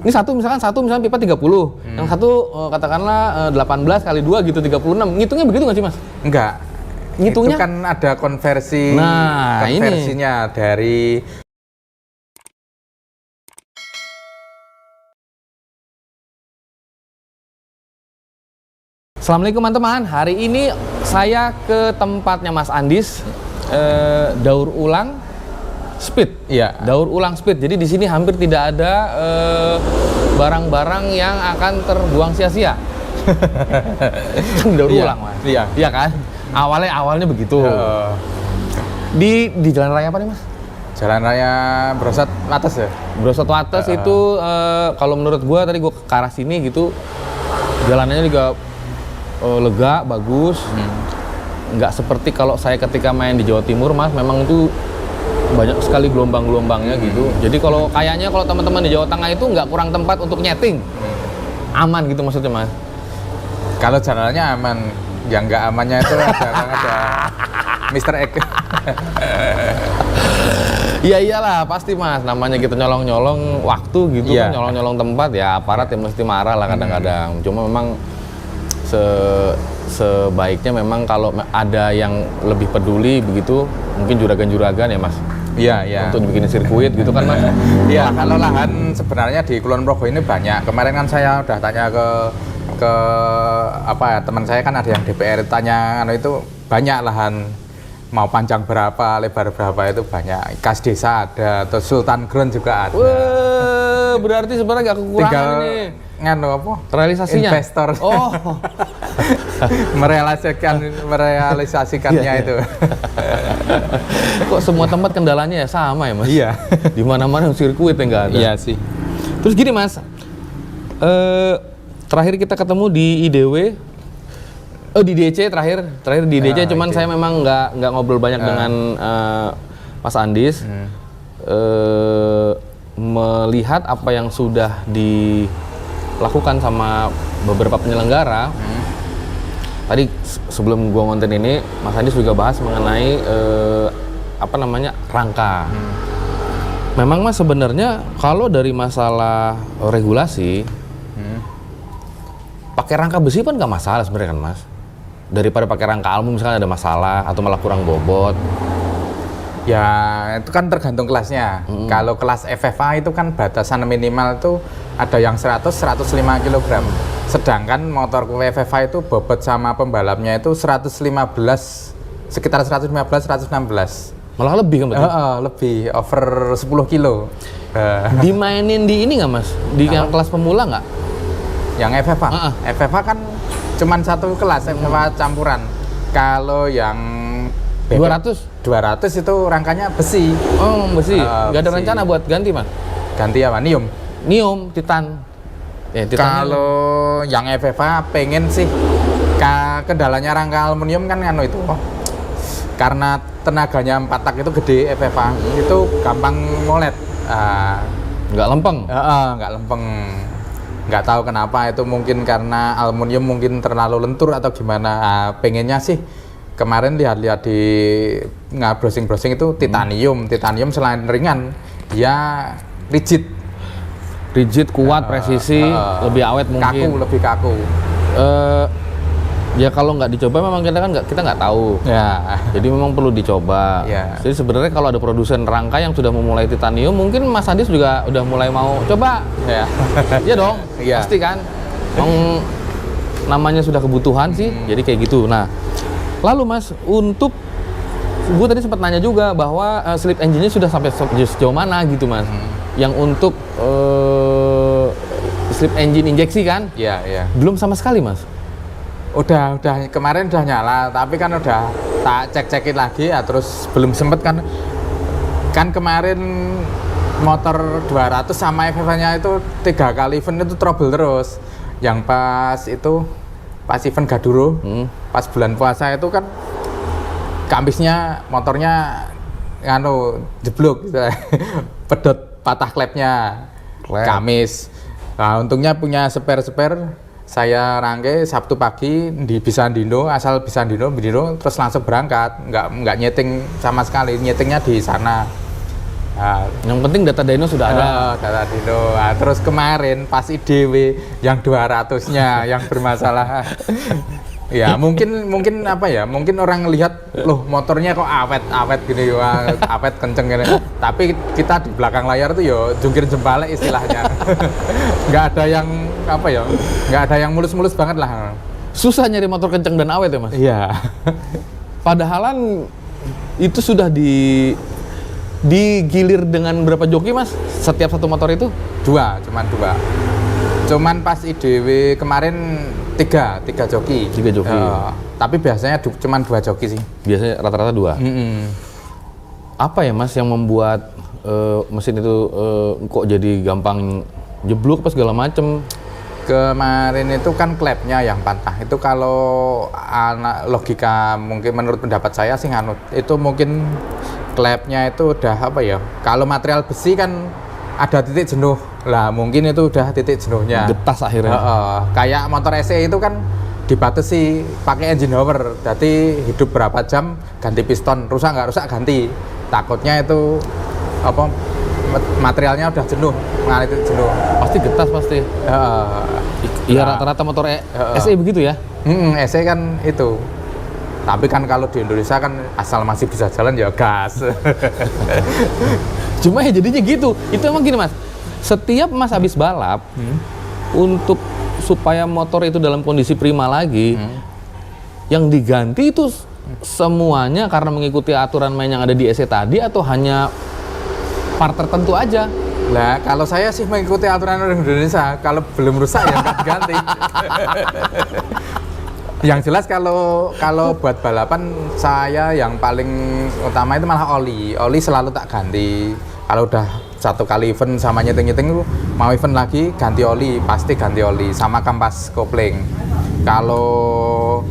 Ini misalkan pipa 30, yang satu katakanlah 18 kali 2 gitu 36. Ngitungnya begitu nggak sih Mas? Enggak. Ngitungnya Itu kan ada konversinya dari Assalamualaikum teman-teman. Hari ini saya ke tempatnya Mas Andis, daur ulang speed. Iya. Daur ulang speed. Jadi di sini hampir tidak ada barang-barang yang akan terbuang sia-sia. Daur ulang, Mas. Iya. Iya kan? Awalnya begitu. Di jalan raya apa nih, Mas? Jalan Raya Brosot Wates ya? Brosot Wates itu kalau menurut gua tadi gua ke arah sini gitu, jalanannya juga lega, bagus. Nggak seperti kalau saya ketika main di Jawa Timur, Mas, memang itu banyak sekali gelombang-gelombangnya gitu. Jadi kalau kayaknya kalau teman-teman di Jawa Tengah itu nggak kurang tempat untuk nyeting. Aman gitu maksudnya, Mas? Kalau jalannya aman, yang nggak amannya itu ada Mr. X. Iya iyalah pasti, Mas, namanya kita nyolong-nyolong waktu gitu kan, nyolong-nyolong tempat ya aparat ya mesti marah lah kadang-kadang. Cuma memang sebaiknya memang kalau ada yang lebih peduli begitu, mungkin juragan-juragan ya, Mas. Iya. Untuk dibikin sirkuit gitu kan, Mas. Iya, kalau lahan sebenarnya di Kulon Progo ini banyak. Kemarin kan saya udah tanya ke apa ya, teman saya kan ada yang DPR, tanya itu banyak lahan, mau panjang berapa, lebar berapa, itu banyak. Kas desa ada, terus Sultan Grand juga ada. Wah, berarti sebenarnya nggak kekurangan tinggal nih. Nganu apa? Realisasinya? Investor. Oh. merealisasikannya itu. Kok semua tempat kendalanya ya sama ya, Mas? Iya. Di mana-mana sirkuit yang nggak ada. Iya sih. Terus gini, Mas. Terakhir kita ketemu di IDW. Di DC terakhir di DC, cuman saya memang nggak ngobrol banyak dengan Mas Andis. Melihat apa yang sudah dilakukan sama beberapa penyelenggara. Tadi sebelum gua ngonten ini, Mas Andis juga bahas mengenai rangka. Memang, Mas, sebenarnya kalau dari masalah regulasi, pakai rangka besi pun nggak masalah sebenarnya kan, Mas. Daripada pakai rangka aluminium misalnya ada masalah atau malah kurang bobot. Ya, itu kan tergantung kelasnya. Kalau kelas FFA itu kan batasan minimal itu ada yang 105 kg. Sedangkan motor FFA itu bobot sama pembalapnya itu 115, sekitar 116. Malah lebih kan berarti? Lebih, over 10 kilo. Dimainin di ini nggak, Mas? Di yang kelas pemula nggak? Yang FFA? FFA kan cuman satu kelas, FFA campuran. Kalau yang 200 itu rangkanya besi. Oh, besi. Nggak ada besi. rencana buat ganti, Mas? Ganti apa? Nium, Titan. Kalau yang FFA pengen sih kendalanya rangka aluminium kan itu. Karena tenaganya 4 tak itu gede FFA. Itu gampang molet. Nggak lempeng. Nggak lempeng. Nggak tahu kenapa, itu mungkin karena aluminium mungkin terlalu lentur atau gimana. Pengennya sih kemarin lihat-lihat di browsing itu titanium. Titanium selain ringan, dia rigid, kuat, presisi, lebih awet mungkin. lebih kaku. Ya kalau nggak dicoba memang kita nggak tahu. Ya. Jadi memang perlu dicoba. Ya. Jadi sebenarnya kalau ada produsen rangka yang sudah memulai titanium, mungkin Mas Andis juga udah mulai mau coba. Ya. Iya dong. Ya. Pasti kan. Memang namanya sudah kebutuhan sih. Jadi kayak gitu. Nah, lalu, Mas, untuk gue tadi sempat nanya juga bahwa slip engine-nya sudah sampai sejauh mana gitu, Mas? Yang untuk slip engine injeksi kan? Iya. Belum sama sekali, Mas. Udah kemarin udah nyala, tapi kan udah tak cek-cekin lagi ya, terus belum sempet kan kemarin motor 200 sama FFA-nya itu 3 kali event itu trouble terus. Yang pas event Gaduro, pas bulan puasa itu kan kamisnya motornya jeblok gitu. Pedot, patah klepnya. Kamis. Nah, untungnya punya spare, saya rangkai Sabtu pagi di Bisandino, asal Bisandino terus langsung berangkat, nggak nyeting sama sekali, nyetingnya di sana. Nah, Yang penting data dyno sudah ada. data dyno. Nah, terus kemarin pas IDW yang 200-nya yang bermasalah. Ya mungkin apa ya, mungkin orang lihat loh motornya kok awet gini, wah, awet kenceng gini, tapi kita di belakang layar tuh yo jungkir jempolnya istilahnya. Nggak ada yang apa ya, nggak ada yang mulus-mulus banget lah. Susah nyari motor kenceng dan awet ya mas. Iya. Padahalan itu sudah digilir dengan berapa joki mas? Setiap satu motor itu? Cuman dua. Cuman pas IDW kemarin tiga joki. 3 joki. Tapi biasanya cuman 2 joki sih. Biasanya rata-rata 2. Apa ya mas yang membuat mesin itu kok jadi gampang jeblok pas segala macem? Kemarin itu kan klepnya yang patah. Itu kalau logika mungkin menurut pendapat saya sih nganut. Itu mungkin klepnya itu udah apa ya? Kalau material besi kan ada titik jenuh. Lah mungkin itu udah titik jenuhnya. Getas akhirnya. Kayak motor SE itu kan dibatasi pakai engine hour. Jadi hidup berapa jam ganti piston, rusak nggak rusak ganti. Takutnya itu apa materialnya udah jenuh, mengalami titik jenuh. Pasti getas pasti. Iya rata-rata motor SE begitu ya. SE kan itu. Tapi kan kalau di Indonesia kan asal masih bisa jalan ya gas. Cuma ya jadinya gitu. Itu emang gini mas. Setiap mas habis balap, untuk supaya motor itu dalam kondisi prima lagi, yang diganti itu semuanya karena mengikuti aturan main yang ada di SE tadi atau hanya part tertentu aja? Lah kalau saya sih mengikuti aturan orang Indonesia, kalau belum rusak ya nggak diganti. Yang jelas kalau buat balapan saya yang paling utama itu malah oli selalu tak ganti. Kalau udah satu kali event sama nyeting mau event lagi ganti oli, pasti ganti oli sama kampas kopling. Kalau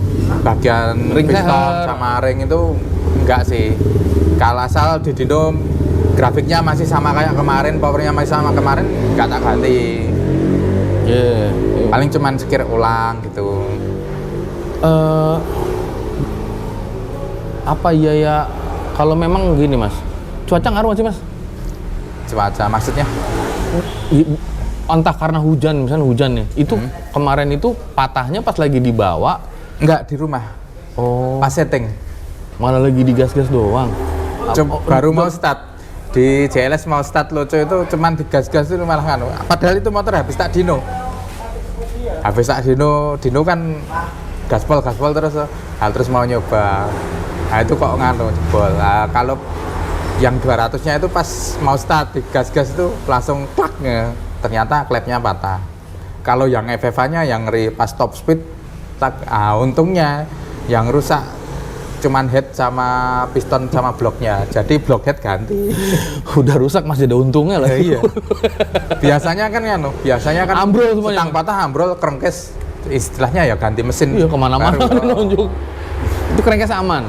bagian Ring piston seher sama ring itu enggak sih. Kalau asal di dyno grafiknya masih sama kayak kemarin, powernya masih sama kemarin, enggak tak ganti. Paling cuman sekir ulang gitu. Apa iya ya kalau memang gini mas, cuaca ngaruh nggak sih mas? Cuaca maksudnya? Entah karena hujan, misalnya hujan nih, itu kemarin itu patahnya pas lagi dibawa? Enggak, di rumah. Oh. Pas setting. Malah lagi digas-gas doang. Baru mau start di JLS mau start Loco itu cuman digas-gas itu malah nganu. Padahal itu motor habis tak dino. Habis tak dino kan gaspol terus mau nyoba. Nah itu kok nganu jebol. Nah, kalau yang 200-nya itu pas mau start digas-gas itu langsung plak ya. Ternyata klepnya patah. Kalau yang FFA-nya yang pas top speed untungnya yang rusak cuman head sama piston sama bloknya. Jadi blok head ganti. Udah rusak masih ada untungnya lah. Iya. Biasanya kan ambrol semuanya. Setang patah ambrol, kerengkes istilahnya ya ganti mesin. Iya kemana-mana nunjuk. Itu kerengkes aman.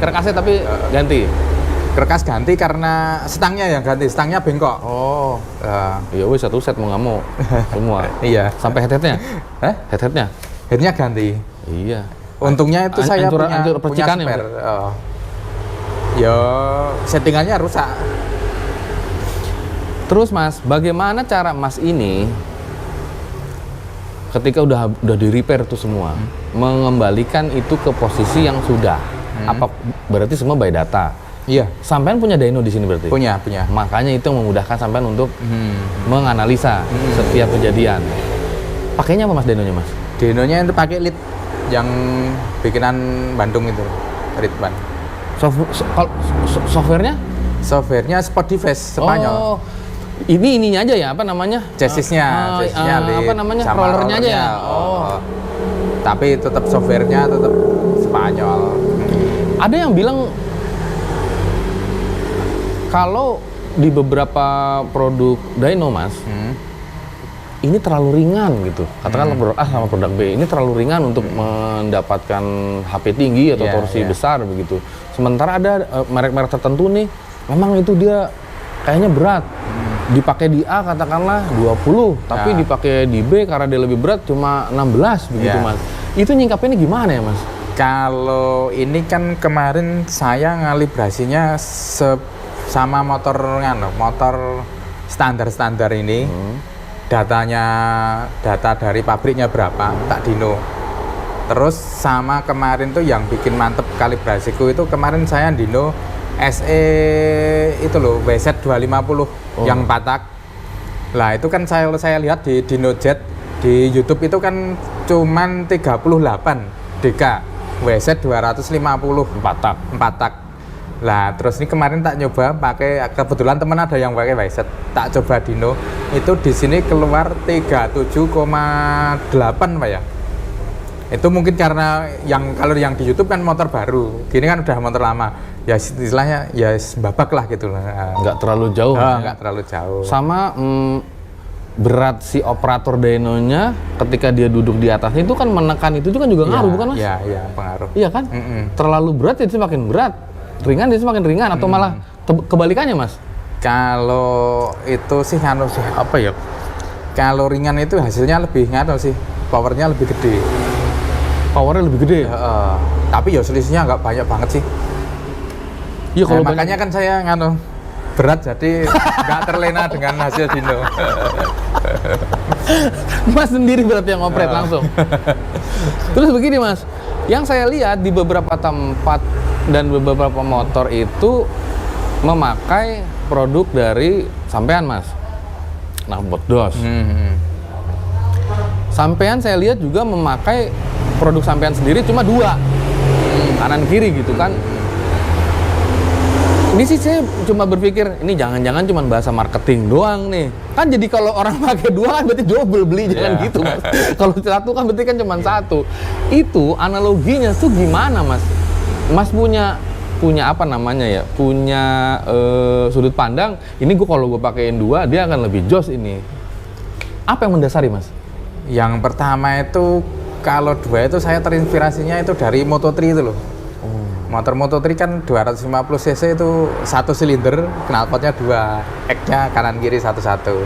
Kerengkesnya tapi ganti. Kerkas ganti karena stangnya yang ganti, stangnya bengkok. Oh. Ya wes satu set mau nggak mau semua. Iya. Sampai head-headnya? Head-headnya? Headnya ganti. Iya. Untungnya itu saya hancur punya percikan spare. Ya settingannya rusak. Terus mas, bagaimana cara mas ini ketika udah di repair tuh semua, mengembalikan itu ke posisi yang sudah? Apa berarti semua by data? Iya. Sampean punya dyno di sini berarti? Punya. Makanya itu yang memudahkan sampean untuk menganalisa setiap kejadian. Pakainya apa mas dynonya mas? Dynonya itu pakai lead yang bikinan Bandung itu, Ridwan. Softwarenya? Softwarenya Sportives Spanyol. Oh, ininya aja ya, apa namanya? Chassisnya lead. Apa namanya? Rollernya aja ya? Oh. Tapi tetap softwarenya tetap Spanyol. Ada yang bilang kalau di beberapa produk dyno mas, ini terlalu ringan gitu. Katakanlah produk A sama produk B, ini terlalu ringan untuk mendapatkan HP tinggi atau torsi besar begitu. Sementara ada merek-merek tertentu nih, memang itu dia kayaknya berat. Dipakai di A katakanlah 20, tapi dipakai di B karena dia lebih berat cuma 16 begitu mas. Itu nyingkapinnya gimana ya mas? Kalau ini kan kemarin saya ngalibrasinya sama motor motor standar ini. Data dari pabriknya berapa tak dino. Terus sama kemarin tuh yang bikin mantep kalibrasiku itu kemarin saya dino SE itu loh WZ 250 yang 4 tak. Lah itu kan saya lihat di DinoJet di YouTube itu kan cuman 38 DK WZ 250 4 tak. 4 tak. Lah terus ini kemarin tak nyoba pakai, kebetulan temen ada yang pakai WZ, tak coba dino itu di sini keluar 37,8 Pak ya. Itu mungkin karena kalau yang di YouTube kan motor baru, gini kan udah motor lama, ya istilahnya ya babak lah gitu lah. Nggak terlalu jauh. Nggak terlalu jauh. Sama berat si operator dynonya ketika dia duduk di atasnya itu kan menekan itu kan juga ngaruh, bukan Mas? Iya, pengaruh. Iya kan? Terlalu berat jadi semakin berat, ringan jadi semakin ringan, atau malah kebalikannya Mas? Kalau itu sih apa ya? Kalau ringan itu hasilnya lebih sih, powernya lebih gede. Powernya lebih gede. Tapi ya selisihnya nggak banyak banget sih. Iya, kalau makanya kan saya berat jadi nggak terlena dengan hasil dino. Mas sendiri berarti yang ngopret langsung. Terus begini Mas, yang saya lihat di beberapa tempat dan beberapa motor itu memakai produk dari sampean Mas. Knalpot DOS. Sampean saya lihat juga memakai produk sampean sendiri cuma 2, kanan kiri gitu kan. Ini sih saya cuma berpikir ini jangan-jangan cuma bahasa marketing doang nih. Kan jadi kalau orang pakai 2 kan berarti double beli, jangan gitu Mas. Kalau 1 kan berarti kan cuma 1. Itu analoginya tuh gimana Mas? Mas punya apa namanya ya? Punya sudut pandang. Ini kalau gue pakein 2 dia akan lebih jos ini. Apa yang mendasari Mas? Yang pertama itu kalau 2 itu saya terinspirasinya itu dari Moto3 itu loh. Motor Moto3 kan 250 cc itu 1 silinder, knalpotnya 2, X-nya kanan kiri satu-satu.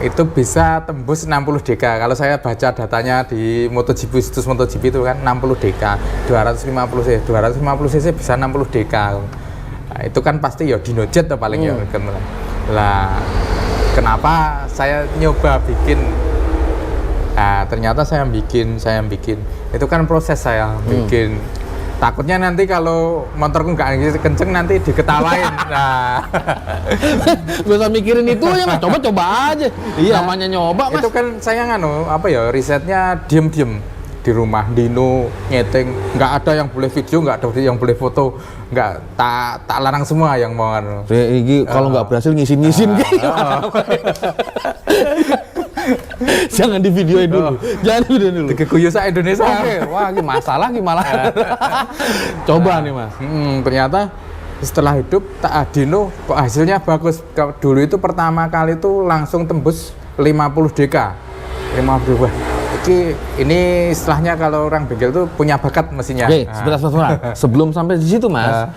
Itu bisa tembus 60 dk. Kalau saya baca datanya di MotoGP, situs MotoGP itu kan 60 dk, 250 cc bisa 60 dk. Nah, itu kan pasti ya DinoJet tuh paling ya. Lah, kenapa saya nyoba bikin? Nah, ternyata saya bikin. Itu kan proses saya bikin. Takutnya nanti kalau motorku nggak kenceng nanti diketawain. Nah, gak usah mikirin itu ya Mas, coba aja. Iya, namanya nyoba Mas. Itu kan saya risetnya diem di rumah, dino, nyeting, nggak ada yang boleh video, nggak ada yang boleh foto, nggak tak larang semua yang mau kalau nggak berhasil ngisin gitu. Jangan di videoin dulu. Jangan di videoin dulu. Dikeguyu sa Indonesia. Oke, wah ini masalah gimana? Coba nih Mas. Ternyata setelah hidup tak dino kok hasilnya bagus. Dulu itu pertama kali itu langsung tembus 50 dk. 50 wah. Ini istilahnya kalau orang bengkel tuh punya bakat mesinnya. Oke, sebentar. Sebelum sampai di situ Mas.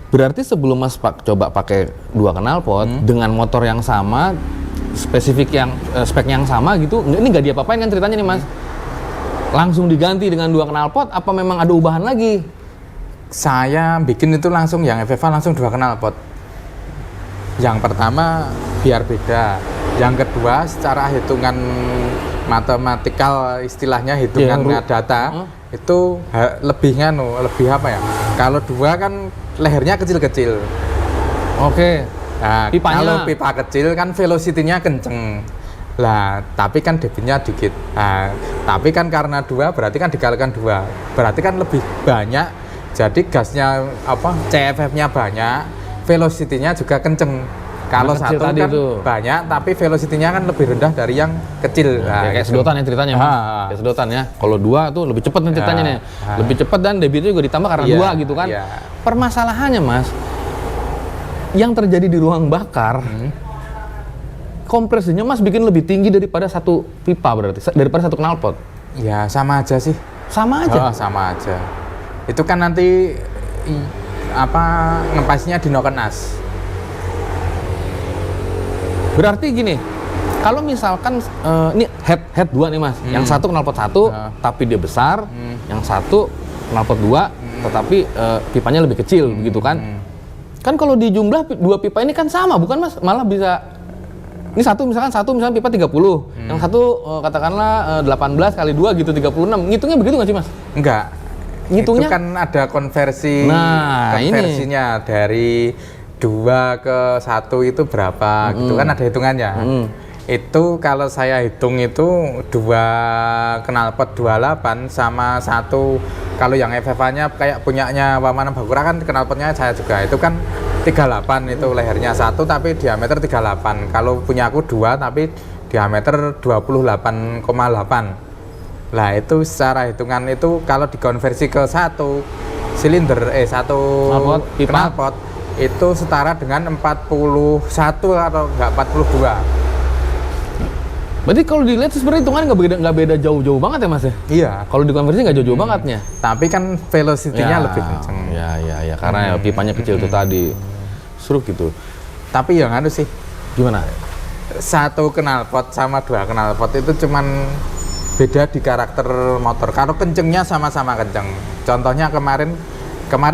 Berarti sebelum Mas coba pakai 2 knalpot dengan motor yang sama, spek yang sama gitu, ini nggak diapa-apain kan ceritanya nih Mas? Langsung diganti dengan 2 knalpot, apa memang ada ubahan lagi? Saya bikin itu langsung yang FFA langsung 2 knalpot. Yang pertama biar beda, yang kedua secara hitungan matematikal, istilahnya hitungan data itu lebih apa ya? Kalau 2 kan lehernya kecil-kecil. Oke. Nah, kalau pipa kecil kan velocity-nya kenceng. Lah, tapi kan debitnya dikit. Nah, tapi kan karena 2 berarti kan dikalikan 2. Berarti kan lebih banyak. Jadi gasnya CFF-nya banyak, velocity-nya juga kenceng. Kalau 1 kan banyak tapi velocity-nya kan lebih rendah dari yang kecil. Nah, kayak sedotan ya ceritanya Mas. Kayak sedotan ya. Kalau 2 tuh lebih cepat nih ceritanya nih. Lebih cepat dan debitnya juga ditambah karena 2 gitu kan. Permasalahannya Mas, yang terjadi di ruang bakar, kompresinya Mas bikin lebih tinggi daripada 1 pipa berarti, daripada 1 knalpot. Ya sama aja sih. Sama aja? Sama aja. Itu kan nanti ngepasnya di nokenas. Berarti gini, kalau misalkan ini head 2 nih Mas, yang 1 knalpot 1 tapi dia besar, yang 1 knalpot 2 tetapi pipanya lebih kecil begitu kan. Kan kalau di jumlah dua pipa ini kan sama, bukan Mas? Malah bisa ini misalkan pipa 30. Yang satu katakanlah 18 kali 2 gitu 36. Ngitungnya begitu nggak sih, Mas? Enggak. Ngitungnya Itu kan ada konversinya dari 2 ke 1 itu berapa gitu kan ada hitungannya. Itu kalau saya hitung itu 2 knalpot 28 sama 1 kalau yang FFA-nya kayak punyanya Wamana Bakura kan knalpotnya saya juga itu kan 38 itu lehernya 1 tapi diameter 38. Kalau punya aku 2 tapi diameter 28,8. Lah itu secara hitungan itu kalau dikonversi ke 1 silinder knalpot itu setara dengan 41 atau enggak 42. Berarti kalau dilihat sebenarnya hitungan nggak beda jauh-jauh banget ya Mas ya? Iya. Kalau dikonversi nggak jauh-jauh bangetnya. Tapi kan velocity-nya lebih kenceng. Ya, karena pipanya kecil itu tadi. Seru gitu. Tapi yang sih. Gimana? 1 knalpot sama 2 knalpot itu cuman beda di karakter motor. Kalau kencengnya sama-sama kenceng. Contohnya kemarin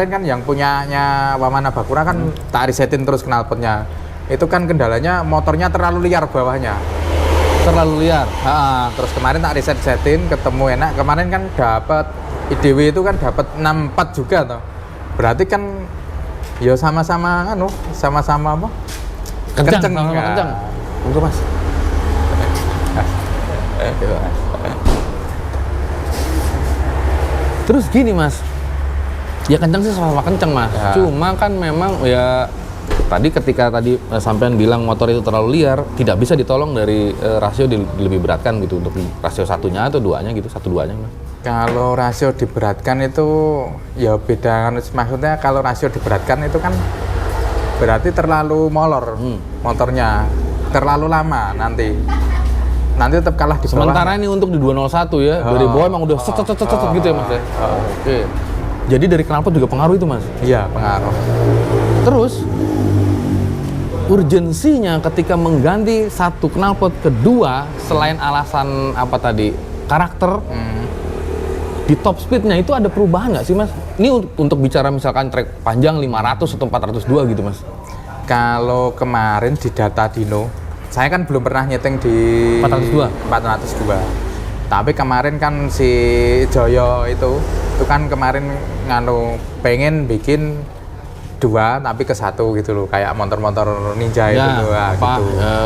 kan yang punyanya Wamana Bakura kan tak resetin terus knalpotnya. Itu kan kendalanya motornya terlalu liar bawahnya. Terlalu liar. Terus kemarin tak resetin ketemu enak. Kemarin kan dapat IDW itu kan dapat 64 juga toh. Berarti kan ya sama-sama apa? Kencang. Untuk Mas. Terus gini Mas, ya kencang sih sama kencang Mas. Ya. Cuma kan memang ya ketika sampean bilang motor itu terlalu liar, tidak bisa ditolong dari rasio lebih beratkan gitu untuk rasio 1-nya atau 2-nya gitu, 1-2-nya Mas. Kalau rasio diberatkan itu ya beda, maksudnya kalau rasio diberatkan itu kan berarti terlalu molor motornya, terlalu lama nanti tetap kalah di bawah. Sementara ini untuk di 201 ya, dari bawah emang udah set gitu ya Mas ya. Oke. Jadi dari knalpot juga pengaruh itu Mas? Iya, pengaruh. Terus urgensinya ketika mengganti 1 knalpot kedua selain alasan apa tadi? Karakter. Di top speednya itu ada perubahan nggak sih Mas? Ini untuk bicara misalkan trek panjang 500 atau 402 gitu Mas? Kalau kemarin di data Dino, saya kan belum pernah nyeting di 402. Tapi kemarin kan si Joyo itu kan kemarin pengen bikin 2 tapi ke 1 gitu loh, kayak motor-motor ninja itu gitu.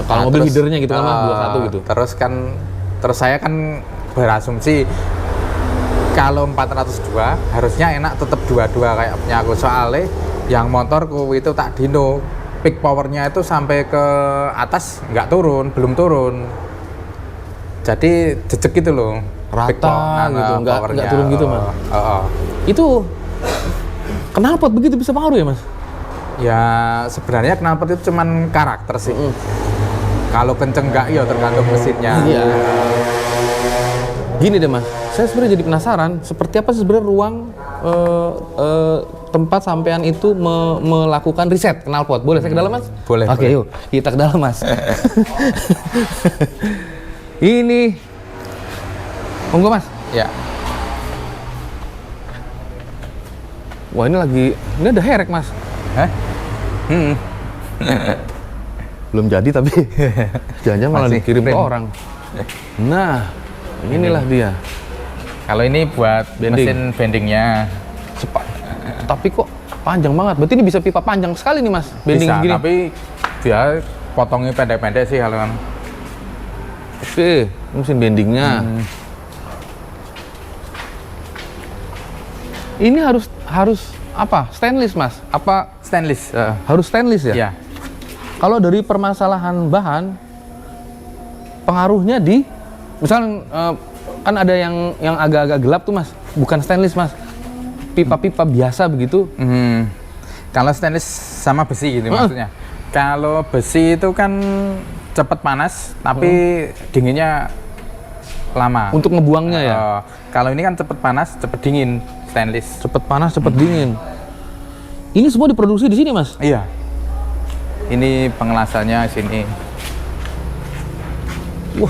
Kalau mobil headernya gitu kan Mas, 21 gitu. Terus saya kan berasumsi kalau 402 harusnya enak tetap 22 kayak punya aku, soalnya yang motorku itu tak Dino peak powernya itu sampai ke atas belum turun, jadi jejek gitu loh, rata gitu, nggak turun gitu Mas. Itu knalpot begitu bisa pengaruh ya Mas? Ya sebenarnya knalpot itu cuman karakter sih. Kalau kenceng nggak ya tergantung mesinnya. Iya. Gini deh Mas, saya sebenarnya jadi penasaran seperti apa sih sebenarnya ruang tempat sampean itu melakukan riset knalpot. Boleh saya ke dalam Mas? Boleh. Oke, yuk kita ke dalam Mas. Ini monggo Mas. Ya. Wah ini ada herek Mas. Hah? Belum jadi tapi jangan-jangan malah dikirim ke orang. Nah, inilah dia. Kalau ini buat mesin bendingnya. Tapi kok panjang banget. Berarti ini bisa pipa panjang sekali nih Mas. Bending bisa, gini. tapi dia potongnya pendek-pendek sih kalau kan. Oke, mesin bendingnya. Ini harus apa? Stainless Mas? Apa stainless? Harus stainless ya? Iya. Kalau dari permasalahan bahan, pengaruhnya di, misal kan ada yang agak-agak gelap tuh Mas, bukan stainless Mas, pipa-pipa biasa begitu. Kalau stainless sama besi gitu maksudnya. Kalau besi itu kan cepat panas, tapi dinginnya lama. Untuk ngebuangnya ya? Kalau ini kan cepat panas, cepat dingin, stainless. Cepat panas, cepat dingin. Ini semua diproduksi di sini Mas? Iya. Ini pengelasannya sini. Wah.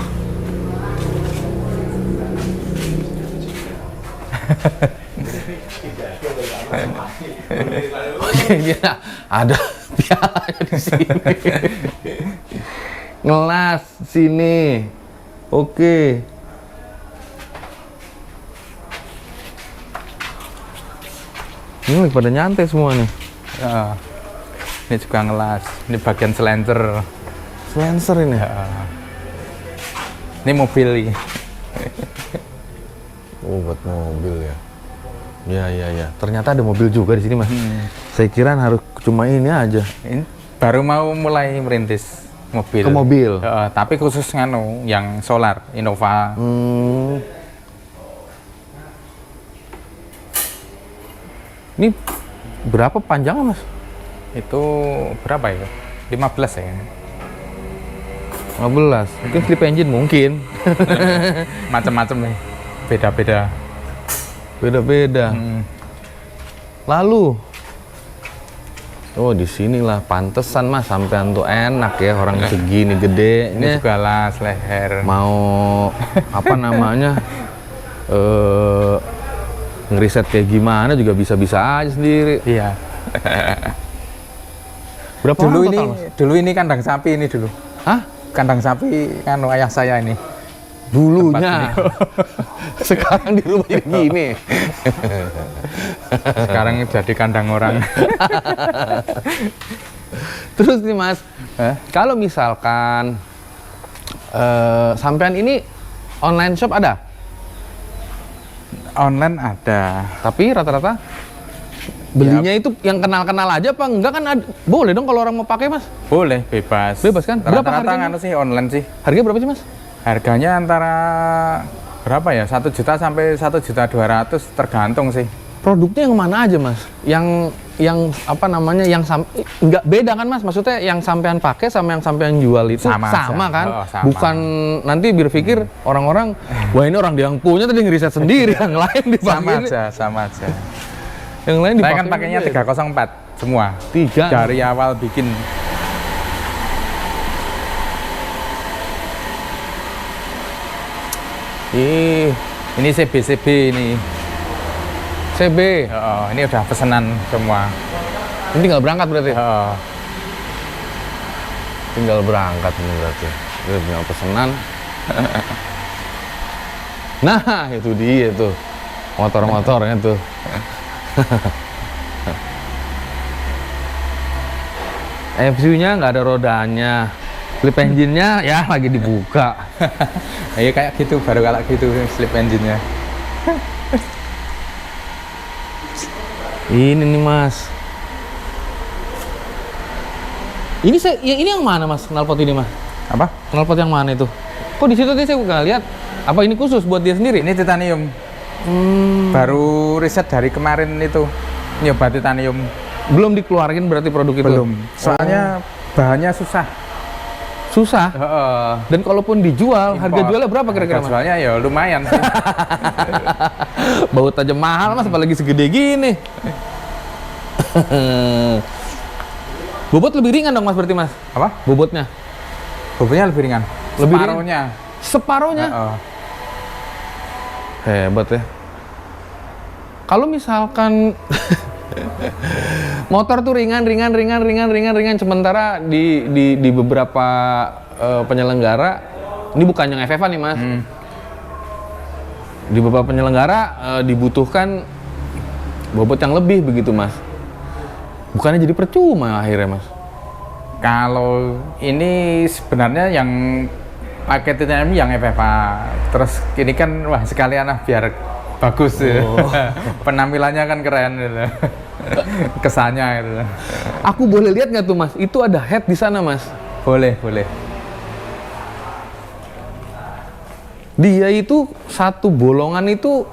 Dia ada pialanya di sini. Ngelas sini. Oke. Ini lagi pada nyantai semua nih. Ya. Ini juga ngelas. Ini bagian selencer. Silencer ini. Ya. Ini mobil ini. Oh, buat mobil ya. Ya. Ternyata ada mobil juga di sini, Mas. Saya kira harus cuma ini aja. Ini baru mau mulai merintis mobil. Ke mobil. Ya, tapi khusus nganu yang solar, Innova. Ini berapa panjangnya, Mas? Itu berapa ya? 15 ya. 15. Mungkin slip engine mungkin. Macam-macam nih. Beda-beda. Beda-beda. Lalu oh, di sinilah pantesan Mas sampean tuh enak ya orang segini gede. Ini juga las leher. Mau apa namanya? Ngeriset kayak gimana juga bisa-bisa aja sendiri. Iya. Berapa Dulu orang ini, total, Mas? dulu ini kandang sapi ini dulu. Hah? Kandang sapi kan ayah saya ini. Dulunya. Sekarang di rumah jadi gini. Sekarang jadi kandang orang. Terus nih Mas, kalau misalkan sampean ini online shop ada? Online ada. Tapi rata-rata belinya itu yang kenal-kenal aja apa enggak kan boleh dong kalau orang mau pakai Mas? Boleh, bebas. Bebas kan? Berapa Rata-rata harganya? nganu sih online sih. Harganya berapa sih Mas? Harganya antara berapa ya? 1 juta sampai 1.200.000 tergantung sih. Produknya yang mana aja Mas? Yang apa namanya? Enggak beda kan Mas? Maksudnya yang sampean pakai sama yang sampean jual itu Sama kan? Oh, sama. Bukan nanti berpikir orang-orang wah ini orang yang punya tadi ngeriset sendiri yang lain dipakai. Sama aja. Yang lain Saya dipakai. kan pakainya 304 semua. 3 Dari awal bikin. Ini CB ini. CB. Oh, ini udah pesanan semua. Ini tinggal berangkat berarti. Oh, Tinggal berangkat ini berarti. Dia punya pesanan. Nah, itu dia tuh. Motor-motornya tuh. FU-nya nggak ada rodanya. Slip engine-nya ya lagi dibuka. iya kayak gitu, baru kayak gitu slip engine-nya. Ini nih Mas. Ini yang mana Mas? Knalpot ini Mas? Apa? Knalpot yang mana itu? Kok di situ tadi saya nggak lihat? Apa ini khusus buat dia sendiri? Ini titanium. Baru riset dari kemarin itu. Nyoba titanium. Belum dikeluarin berarti produk itu? Belum. Soalnya bahannya susah. Susah. Dan kalaupun dijual, Import. harga jualnya berapa kira-kira Harga Mas? jualnya ya lumayan sih. Baut aja mahal Mas, apalagi segede gini. Bobot lebih ringan dong Mas berarti Mas? Apa? Bobotnya? Bobotnya lebih ringan. Lebih ringan? Separuhnya. Separuhnya? Hebat ya. Kalau misalkan motor tuh ringan, sementara di beberapa penyelenggara, ini bukan yang FF nih Mas. Di beberapa penyelenggara dibutuhkan bobot yang lebih begitu Mas. Bukannya jadi percuma akhirnya Mas? Kalau ini sebenarnya yang pakai titanium yang FFA. Terus ini kan wah sekalian lah biar bagus ya. Penampilannya kan keren gitu. Kesannya gitu. Aku boleh lihat nggak tuh Mas? Itu ada head di sana Mas. Boleh. Dia itu satu bolongan itu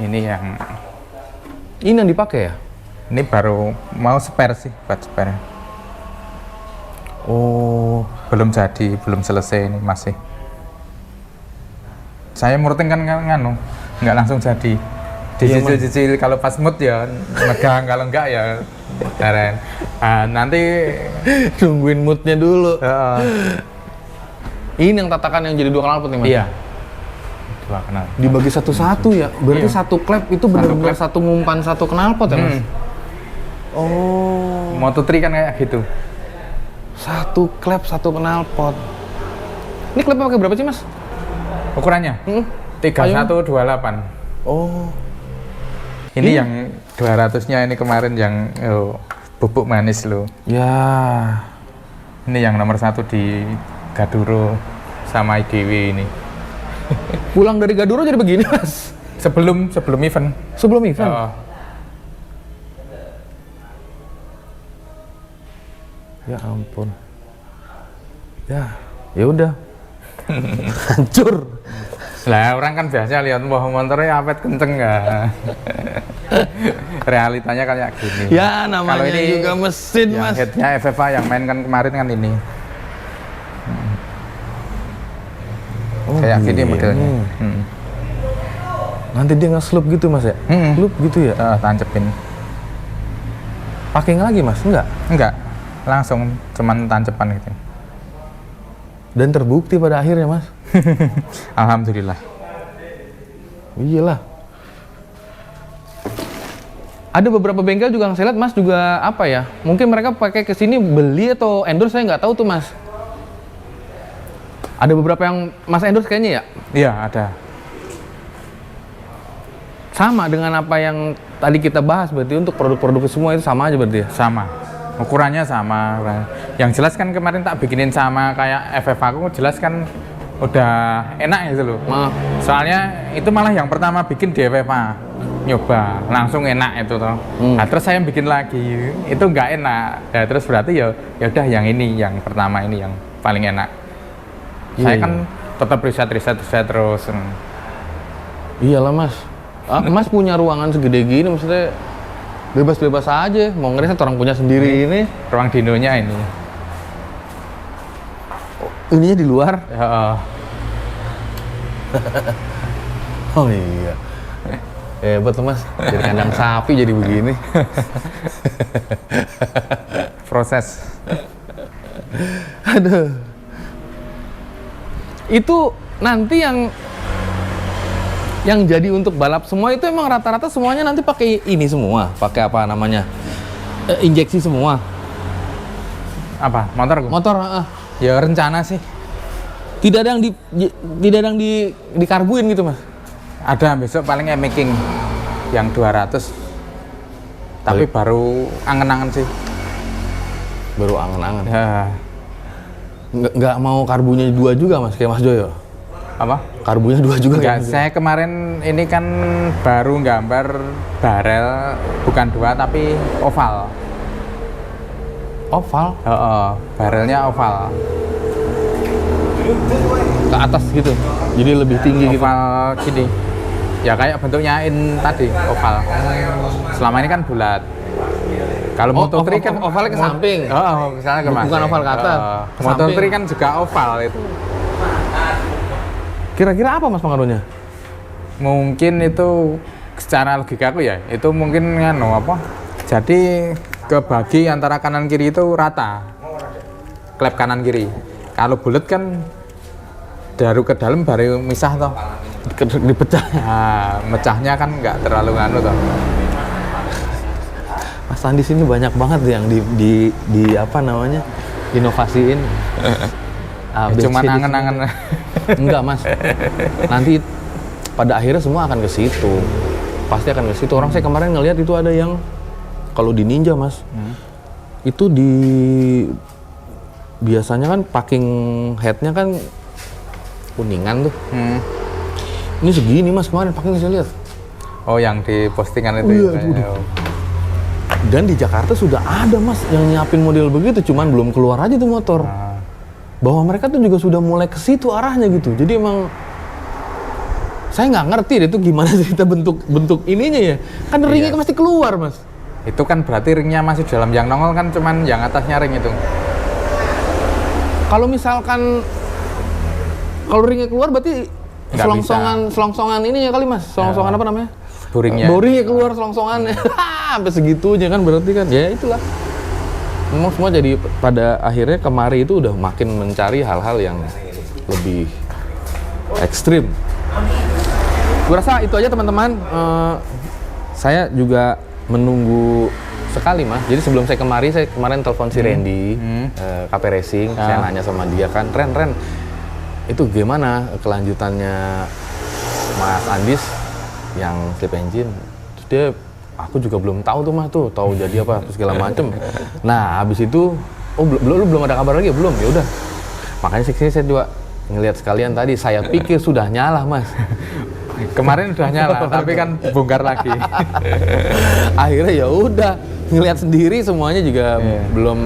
Ini yang dipakai ya? ini baru mau spare sih, buat spare. Oh, Belum jadi, belum selesai ini masih. Saya murting kan nganu, nggak langsung jadi. Dicicil-cicil kalau pas mood ya megang, kalau enggak ya keren. Nanti tungguin moodnya dulu. uh, Ini yang tatakan yang jadi 2 knalpot nih Mas? iya. Dua kenal. Dibagi satu-satu ya? Berarti Iya. satu klep itu benar-benar satu ngumpan satu knalpot ya Mas? Oh. Moto3 kan kayak gitu. Satu klep, satu knalpot. Ini klepnya pakai berapa sih, Mas? Ukurannya? 3128. Oh. Ini yang 200-nya ini kemarin yang bubuk manis loh. Ya. Ini yang nomor 1 di Gaduro sama IDW ini. Pulang dari Gaduro jadi begini, Mas. Sebelum event. Sebelum event. Oh. Ya ampun. Ya udah. Hancur. Lah orang kan biasanya lihat wah motornya apet kenceng nggak. Realitanya kayak gini. Ya namanya kalau ini juga mesin, yang Mas. headnya FFA yang main kan kemarin kan ini. Kayak gini modelnya. Nanti dia nge-slope gitu, Mas ya? Loop gitu ya? Tancepin. Packing lagi, Mas? Enggak? Langsung cuman tancepan gitu. Dan terbukti pada akhirnya, Mas. Alhamdulillah. Iyalah. Ada beberapa bengkel juga yang saya lihat, Mas, juga apa ya? Mungkin mereka pakai ke sini beli atau endorse, saya nggak tahu tuh, Mas. Ada beberapa yang Mas endorse kayaknya ya? Iya, ada. Sama dengan apa yang tadi kita bahas, berarti untuk produk-produk semua itu sama aja berarti ya? Sama. Ukurannya sama. Yang jelas kan kemarin tak bikinin sama kayak FF aku, jelas kan udah enak gitu loh. Soalnya itu malah yang pertama bikin di FFA, nyoba langsung enak itu toh. Nah, terus saya bikin lagi itu nggak enak. Ya terus berarti ya udah yang ini yang pertama ini yang paling enak. Saya kan tetap riset terus. Iyalah, Mas. Mas punya ruangan segede gini, maksudnya bebas-bebas aja. Mau ngeriset orang punya sendiri ini. Ruang dinonya ini. Ininya di luar. Ya. Oh iya. Hebat tuh, Mas. Jadi kandang sapi jadi begini. Proses. Aduh. Itu nanti yang jadi untuk balap semua itu emang rata-rata semuanya nanti pakai ini semua, pakai apa namanya? Injeksi semua. Apa? Motor? Motor, Ya rencana sih. Tidak ada yang dikarbuin gitu, Mas. Ada besok paling making yang 200. Tapi baru angen-angen sih. Baru angen-angen. Ya. Nggak mau karbunya 2 juga, Mas, kayak Mas Joyo. Apa? Karbunya 2 juga. Enggak, saya kemarin ini kan baru gambar barel bukan 2 tapi oval. Oval? Barelnya oval. Ke atas gitu. Jadi lebih tinggi gitu. Oval gini. Ya kayak bentuknya tadi oval. Selama ini kan bulat. Kalau Moto3 kan ovalnya ke samping. Misalnya ke bukan oval ke atas. Ke Moto3 samping. kan juga oval itu. Kira-kira apa, Mas, pengaruhnya? Mungkin itu secara logika aku ya, itu mungkin jadi kebagi antara kanan kiri itu rata. Klep kanan kiri. Kalau bulat kan dari ke dalam baru misah toh. Dipecah. Nah, mecahnya kan nggak terlalu nganu toh. Mas Andi sini banyak banget yang di apa namanya? Inovasiin. Cuman angen-angen. Enggak, Mas. Nanti pada akhirnya semua akan ke situ. Pasti akan ke situ. Orang saya kemarin ngelihat itu ada yang kalau di Ninja, Mas. Itu biasanya kan packing headnya kan kuningan tuh. Ini segini, Mas, kemarin packing saya lihat. Oh, yang di postingan itu. Iya, dan di Jakarta sudah ada, Mas, yang nyiapin model begitu, cuman belum keluar aja tuh motor. Bahwa mereka tuh juga sudah mulai ke situ arahnya gitu. Jadi emang saya nggak ngerti deh itu gimana cerita bentuk ininya ya. Kan ringnya pasti keluar, Mas. Itu kan berarti ringnya masih dalam, yang nongol kan cuman yang atasnya ring itu. Kalau misalkan ringnya keluar berarti selongsongan ininya kali, Mas. Selongsongan apa namanya? Boringnya keluar selongsongannya. Sampai segitunya kan berarti kan. Ya itulah. Memang semua jadi pada akhirnya kemari itu udah makin mencari hal-hal yang lebih ekstrim. Gue rasa itu aja, teman-teman. Saya juga menunggu sekali mas. Jadi sebelum saya kemarin telepon si Randy, KP Racing, saya nanya sama dia kan, Ren, itu gimana kelanjutannya Mas Andis yang slip engine? Terus dia, aku juga belum tahu tuh mas tahu jadi apa terus segala macem. Nah habis itu, belum ada kabar lagi, belum, ya udah. Makanya saya juga ngelihat sekalian tadi, saya pikir sudah nyala mas. Kemarin udah nyala, tapi kan bongkar lagi. Akhirnya ya udah ngelihat sendiri semuanya juga belum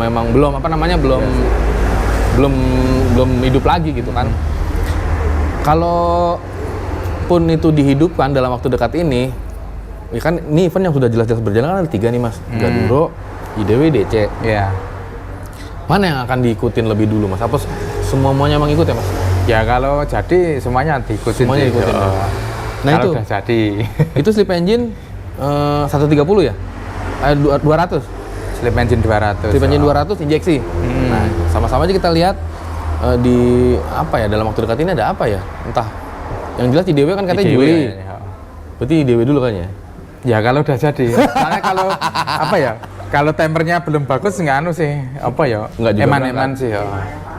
hidup lagi gitu kan. Kalau pun itu dihidupkan dalam waktu dekat ini, ya kan ini event yang sudah jelas-jelas berjalan kan ada 3 nih mas, Gaduro, IDW, DC. Iya. Mana yang akan diikutin lebih dulu mas? Apa semuanya emang ikut ya mas? Ya kalau jadi semuanya diikutin. Semuanya sih. ikutin. Oh. Nah Kalau itu udah jadi. itu slip engine 130 ya? 200? Slip engine 200. Slip engine 200 injeksi. Nah, sama-sama aja kita lihat di apa ya, dalam waktu dekat ini ada apa ya? Entah. Yang jelas IDW kan katanya IDW, Juli. ya. Berarti IDW dulu kan ya? Ya kalau udah jadi. Soalnya kalau apa ya? Kalau tempernya belum bagus nggak anu sih. Apa ya? Nggak juga Eman-eman sih. Ya.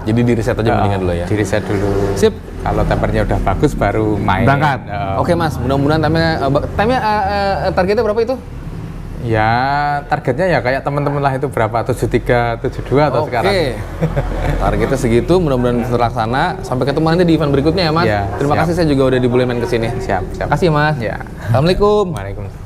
Jadi di reset aja mendingan dulu ya. Di reset dulu. Sip. Kalau tempernya udah bagus baru main. Berangkat. Oke mas, mudah-mudahan time-nya targetnya berapa itu? Ya targetnya ya kayak teman-teman lah itu berapa, 73, 72 atau sekarang. Oke. Targetnya segitu, mudah-mudahan terlaksana. Sampai ketemu nanti di event berikutnya ya mas. Ya, Terima siap. kasih, saya juga udah dibolehin main kesini. Siap. Terima kasih mas. Ya. Assalamualaikum. Waalaikumsalam.